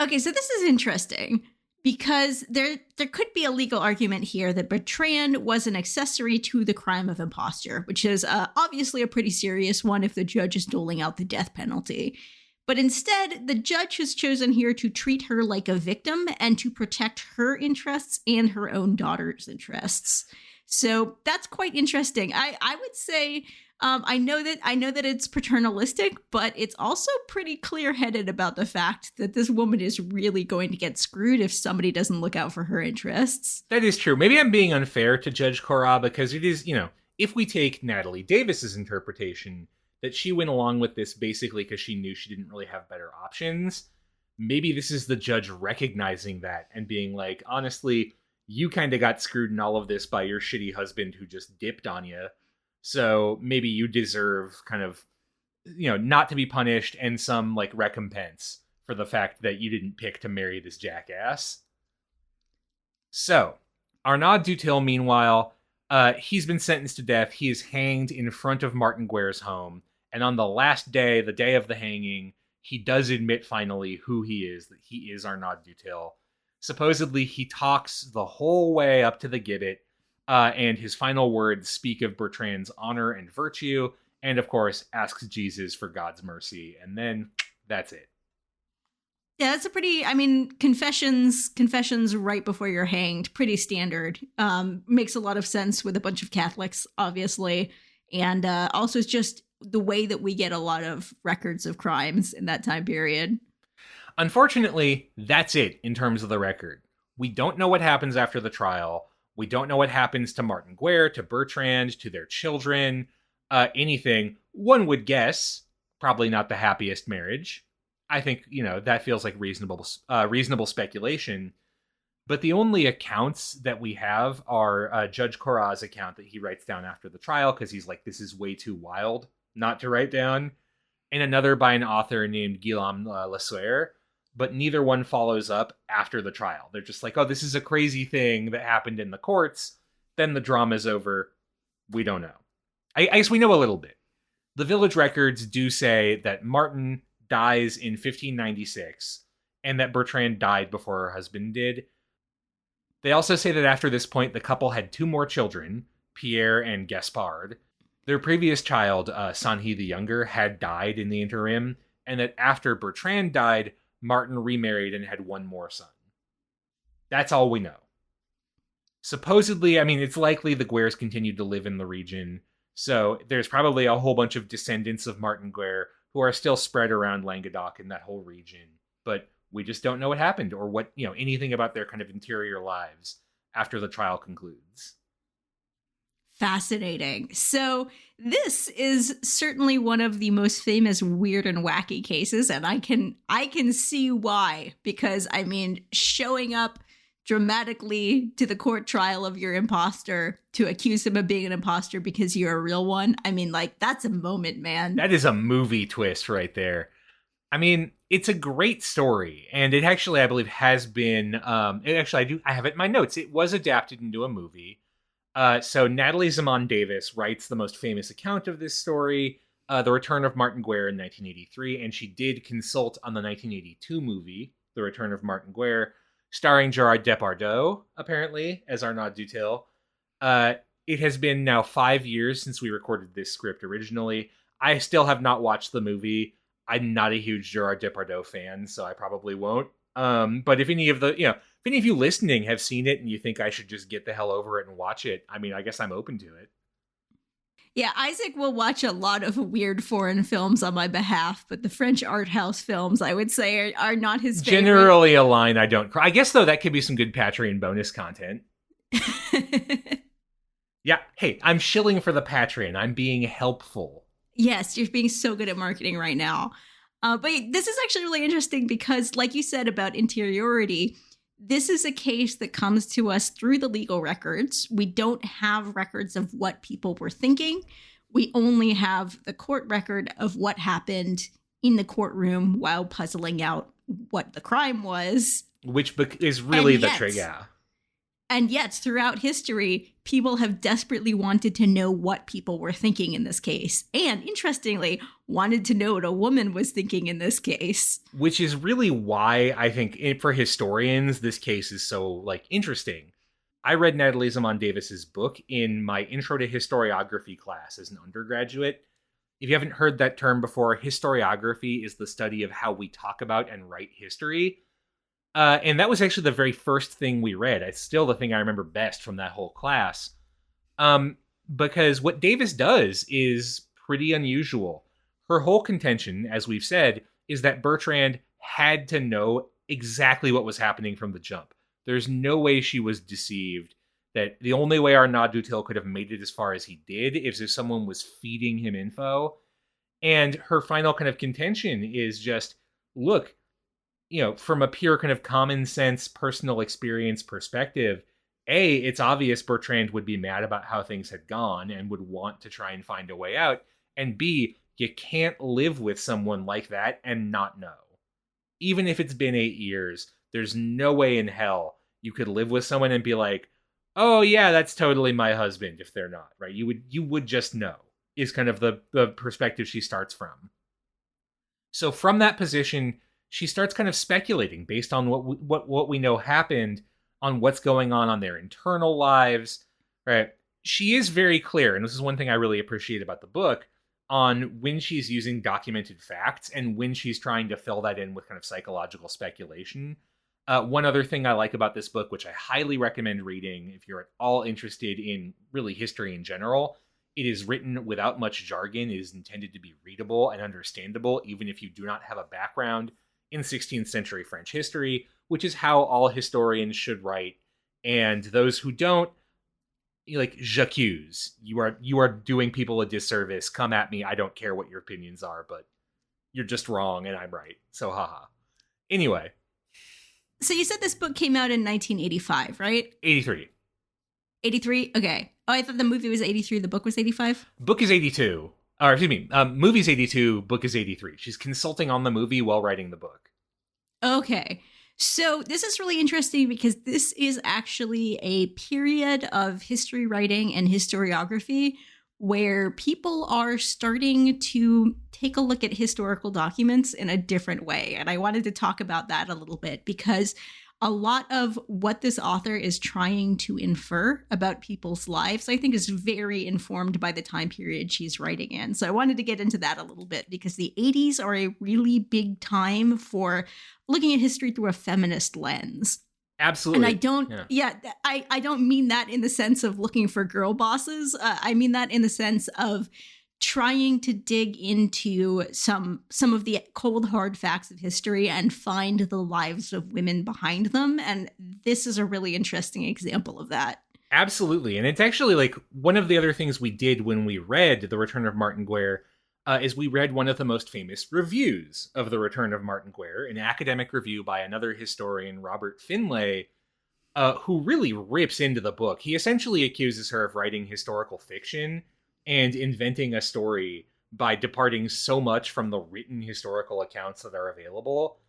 Okay, so this is interesting because there could be a legal argument here that Bertrand was an accessory to the crime of imposture, which is obviously a pretty serious one if the judge is doling out the death penalty. But instead, the judge has chosen here to treat her like a victim and to protect her interests and her own daughter's interests. So that's quite interesting. I would say I know that it's paternalistic, but it's also pretty clear-headed about the fact that this woman is really going to get screwed if somebody doesn't look out for her interests. That is true. Maybe I'm being unfair to Judge Cora because it is, if we take Natalie Davis's interpretation that she went along with this basically because she knew she didn't really have better options, maybe this is the judge recognizing that and being like, honestly, you kind of got screwed in all of this by your shitty husband who just dipped on you. So maybe you deserve kind of not to be punished and some like recompense for the fact that you didn't pick to marry this jackass. So, Arnaud Dutil, meanwhile, he's been sentenced to death. He is hanged in front of Martin Guerre's home. And on the last day, the day of the hanging, he does admit finally who he is, that he is Arnaud Dutil. Supposedly, he talks the whole way up to the gibbet, and his final words speak of Bertrand's honor and virtue, and of course, asks Jesus for God's mercy. And then that's it. Yeah, that's a pretty, I mean, confessions right before you're hanged, pretty standard. Makes a lot of sense with a bunch of Catholics, obviously. And also it's just the way that we get a lot of records of crimes in that time period. Unfortunately, that's it in terms of the record. We don't know what happens after the trial. We don't know what happens to Martin Guerre, to Bertrand, to their children, anything. One would guess, probably not the happiest marriage. I think, that feels like reasonable speculation. But the only accounts that we have are Judge Corrat's account that he writes down after the trial, because he's like, this is way too wild not to write down, and another by an author named Guillaume Lesueur, but neither one follows up after the trial. They're just like, oh, this is a crazy thing that happened in the courts. Then the drama's over. We don't know. I guess we know a little bit. The village records do say that Martin dies in 1596, and that Bertrand died before her husband did. They also say that after this point, the couple had 2 more children, Pierre and Gaspard. Their previous child, Sanhi the Younger, had died in the interim, and that after Bertrand died, Martin remarried and had 1 more son. That's all we know. Supposedly, I mean, it's likely the Guerres continued to live in the region, so there's probably a whole bunch of descendants of Martin Guerre who are still spread around Languedoc and that whole region. But we just don't know what happened or what, anything about their kind of interior lives after the trial concludes. Fascinating. So this is certainly one of the most famous weird and wacky cases, and I can see why, because I mean, showing up dramatically to the court trial of your imposter to accuse him of being an imposter because you're a real one. I mean, like, that's a moment, man. That is a movie twist right there. I mean, it's a great story, and it actually, I believe, has been. I have it in my notes. It was adapted into a movie. So Natalie Zaman Davis writes the most famous account of this story, The Return of Martin Guerre in 1983, and she did consult on the 1982 movie, The Return of Martin Guerre, starring Gerard Depardieu, apparently, as Arnaud Dutil. It has been now 5 years since we recorded this script originally. I still have not watched the movie. I'm not a huge Gerard Depardieu fan, so I probably won't. But if any of you listening have seen it and you think I should just get the hell over it and watch it, I mean, I guess I'm open to it. Yeah, Isaac will watch a lot of weird foreign films on my behalf, but the French art house films, I would say, are not his favorite. Generally a line I don't cry. I guess, though, that could be some good Patreon bonus content. Yeah, hey, I'm shilling for the Patreon. I'm being helpful. Yes, you're being so good at marketing right now. But this is actually really interesting because, like you said about interiority, this is a case that comes to us through the legal records. We don't have records of what people were thinking. We only have the court record of what happened in the courtroom while puzzling out what the crime was. Which is really the trick, yeah. And yet, throughout history, people have desperately wanted to know what people were thinking in this case. And interestingly, wanted to know what a woman was thinking in this case. Which is really why I think for historians, this case is so interesting. I read Natalie Zaman Davis's book in my intro to historiography class as an undergraduate. If you haven't heard that term before, historiography is the study of how we talk about and write history. And that was actually the very first thing we read. It's still the thing I remember best from that whole class. Because what Davis does is pretty unusual. Her whole contention, as we've said, is that Bertrand had to know exactly what was happening from the jump. There's no way she was deceived. That the only way Arnaud Dutil could have made it as far as he did is if someone was feeding him info. And her final kind of contention is just, look, from a pure kind of common sense, personal experience perspective, it's obvious Bertrand would be mad about how things had gone and would want to try and find a way out. And B, you can't live with someone like that and not know. Even if it's been 8 years, there's no way in hell you could live with someone and be like, "Oh yeah, that's totally my husband." If they're not, right? You would just know. Is kind of the perspective she starts from. So from that position, she starts kind of speculating based on what we know happened, on what's going on their internal lives, right? She is very clear, and this is one thing I really appreciate about the book, on when she's using documented facts and when she's trying to fill that in with kind of psychological speculation. One other thing I like about this book, which I highly recommend reading if you're at all interested in really history in general, it is written without much jargon. It is intended to be readable and understandable, even if you do not have a background in 16th century French history, which is how all historians should write. And those who don't, like, j'accuse. You are doing people a disservice. Come at me. I don't care what your opinions are, but you're just wrong and I'm right. So haha. Anyway, So you said this book came out in 1985, right? 83. 83? Okay. Oh, I thought the movie was 83, the book was 85? Book is 82. Or excuse me, movie's 82, book is 83. She's consulting on the movie while writing the book. Okay. So this is really interesting because this is actually a period of history writing and historiography where people are starting to take a look at historical documents in a different way. And I wanted to talk about that a little bit because a lot of what this author is trying to infer about people's lives, I think, is very informed by the time period she's writing in. So I wanted to get into that a little bit because the 80s are a really big time for looking at history through a feminist lens. Absolutely. And I don't, I don't mean that in the sense of looking for girl bosses. I mean that in the sense of trying to dig into some of the cold hard facts of history and find the lives of women behind them. And this is a really interesting example of that. Absolutely. And it's actually like one of the other things we did when we read The Return of Martin Guerre is we read one of the most famous reviews of The Return of Martin Guerre, an academic review by another historian, Robert Finlay, who really rips into the book. He essentially accuses her of writing historical fiction and inventing a story by departing so much from the written historical accounts that are available.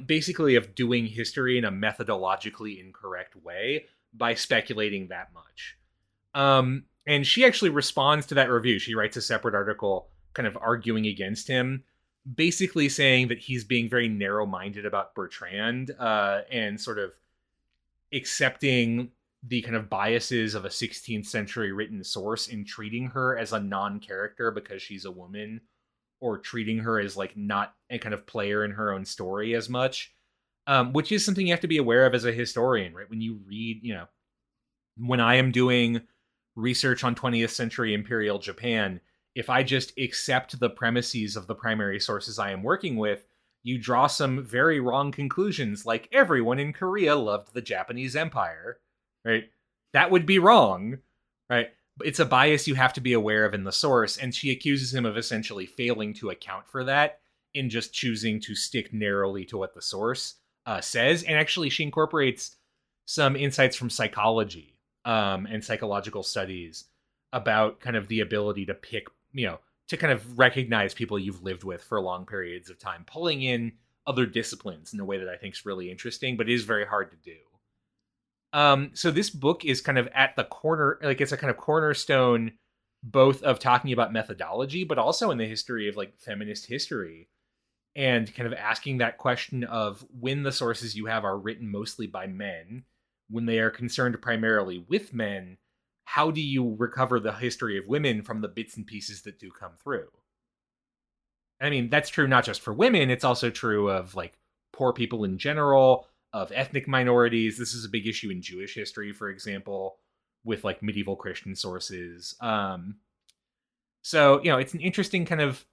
Basically, of doing history in a methodologically incorrect way by speculating that much. And she actually responds to that review. She writes a separate article kind of arguing against him, basically saying that he's being very narrow-minded about Bertrand and sort of accepting the kind of biases of a 16th century written source in treating her as a non-character because she's a woman, or treating her as like not a kind of player in her own story as much, which is something you have to be aware of as a historian, right? When you read, when I am doing research on 20th century Imperial Japan, if I just accept the premises of the primary sources I am working with, you draw some very wrong conclusions, like everyone in Korea loved the Japanese Empire, right? That would be wrong, right? It's a bias you have to be aware of in the source, and she accuses him of essentially failing to account for that in just choosing to stick narrowly to what the source says. And actually, she incorporates some insights from psychology and psychological studies about kind of the ability to pick, to kind of recognize people you've lived with for long periods of time, pulling in other disciplines in a way that I think is really interesting, but is very hard to do. So this book is kind of at the corner, like it's a kind of cornerstone, both of talking about methodology, but also in the history of like feminist history, and kind of asking that question of when the sources you have are written mostly by men, when they are concerned primarily with men, how do you recover the history of women from the bits and pieces that do come through? I mean, that's true not just for women, it's also true of like poor people in general, of ethnic minorities. This is a big issue in Jewish history, for example, with like medieval Christian sources. So, it's an interesting kind of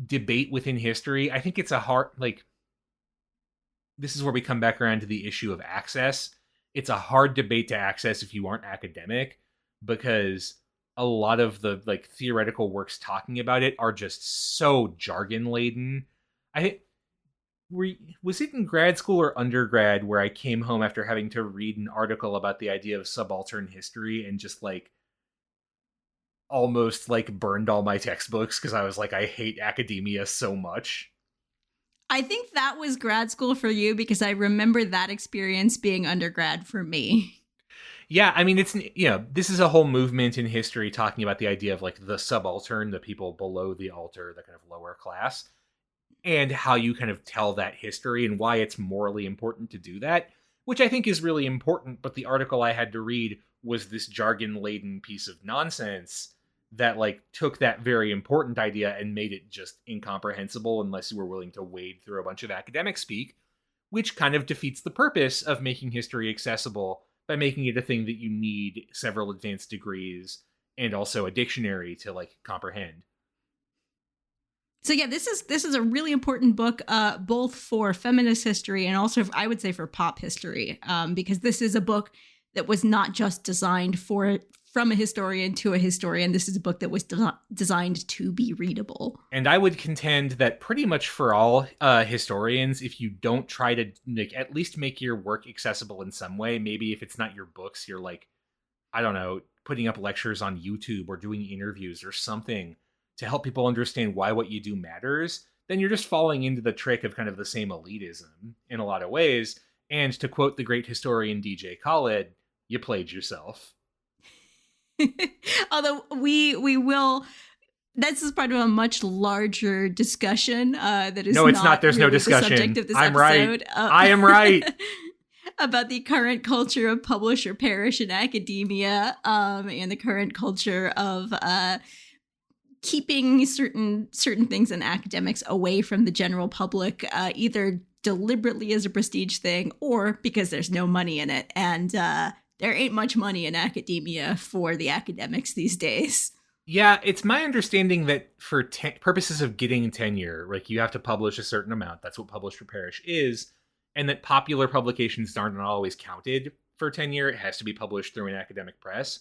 debate within history. I think it's a hard, like, this is where we come back around to the issue of access. It's a hard debate to access if you aren't academic, because a lot of the like theoretical works talking about it are just so jargon laden. Was it in grad school or undergrad where I came home after having to read an article about the idea of subaltern history and just like almost like burned all my textbooks because I was like, I hate academia so much. I think that was grad school for you because I remember that experience being undergrad for me. Yeah, I mean, this is a whole movement in history talking about the idea of like the subaltern, the people below the altar, the kind of lower class, and how you kind of tell that history and why it's morally important to do that, which I think is really important. But the article I had to read was this jargon laden piece of nonsense that like took that very important idea and made it just incomprehensible unless you were willing to wade through a bunch of academic speak, which kind of defeats the purpose of making history accessible by making it a thing that you need several advanced degrees and also a dictionary to like comprehend. So yeah, this is a really important book, both for feminist history and also, I would say, for pop history, because this is a book that was not just designed from a historian to a historian. This is a book that was designed to be readable. And I would contend that pretty much for all historians, if you don't try to like at least make your work accessible in some way, maybe if it's not your books, you're like, I don't know, putting up lectures on YouTube or doing interviews or something to help people understand why what you do matters, then you're just falling into the trick of kind of the same elitism in a lot of ways. And to quote the great historian DJ Khaled, you played yourself. Although we will, this is part of a much larger discussion that is no, it's not. There's really no discussion. The subject of this I'm episode. right. I am right. About the current culture of publish or perish in academia, and the current culture of keeping certain things in academics away from the general public, either deliberately as a prestige thing or because there's no money in it. And there ain't much money in academia for the academics these days. Yeah, it's my understanding that for purposes of getting tenure, like you have to publish a certain amount. That's what publish or perish is. And that popular publications aren't always counted for tenure. It has to be published through an academic press.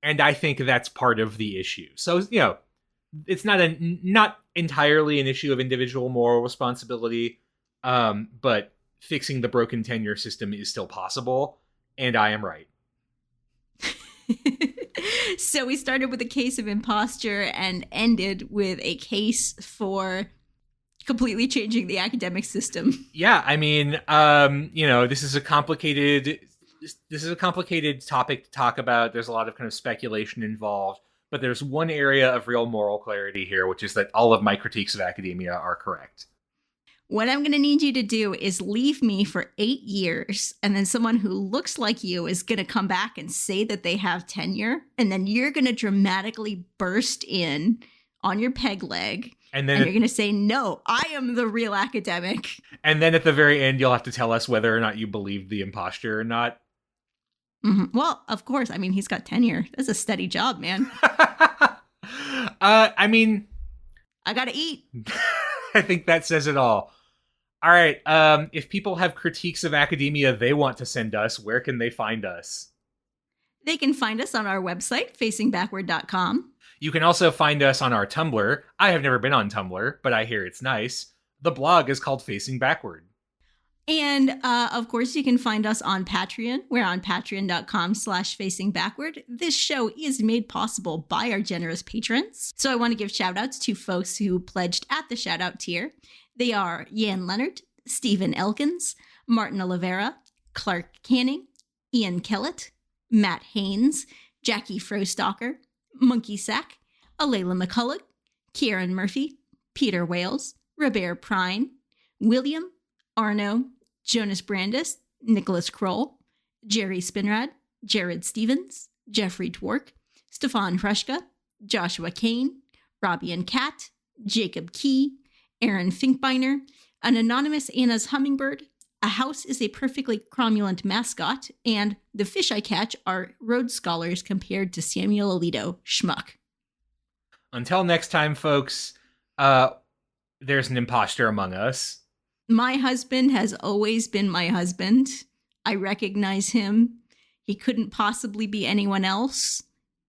And I think that's part of the issue. So, it's not entirely an issue of individual moral responsibility, but fixing the broken tenure system is still possible, and I am right. So we started with a case of imposter and ended with a case for completely changing the academic system. Yeah, I mean, this is a complicated topic to talk about. There's a lot of kind of speculation involved, but there's one area of real moral clarity here, which is that all of my critiques of academia are correct. What I'm going to need you to do is leave me for 8 years, and then someone who looks like you is going to come back and say that they have tenure, and then you're going to dramatically burst in on your peg leg, and you're going to say, no, I am the real academic. And then at the very end, you'll have to tell us whether or not you believe the imposture or not. Mm-hmm. Well, of course. I mean, he's got tenure. That's a steady job, man. I mean, I got to eat. I think that says it all. All right. If people have critiques of academia they want to send us, where can they find us? They can find us on our website, facingbackward.com. You can also find us on our Tumblr. I have never been on Tumblr, but I hear it's nice. The blog is called Facing Backward. And, of course, you can find us on Patreon. We're on patreon.com/facingbackward. This show is made possible by our generous patrons. So I want to give shout outs to folks who pledged at the shout out tier. They are Yan Leonard, Stephen Elkins, Martin Oliveira, Clark Canning, Ian Kellett, Matt Haynes, Jackie Frostocker, Monkey Sack, Alayla McCulloch, Kieran Murphy, Peter Wales, Robert Prine, William, Arnaud, Jonas Brandis, Nicholas Kroll, Jerry Spinrad, Jared Stevens, Jeffrey Dwork, Stefan Hrushka, Joshua Kane, Robbie and Kat, Jacob Key, Aaron Finkbeiner, an anonymous Anna's Hummingbird, A House is a Perfectly Cromulent Mascot, and The Fish I Catch are Rhodes Scholars compared to Samuel Alito Schmuck. Until next time, folks, there's an imposter among us. My husband has always been my husband. I recognize him. He couldn't possibly be anyone else.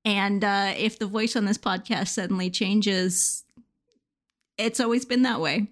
And if the voice on this podcast suddenly changes, it's always been that way.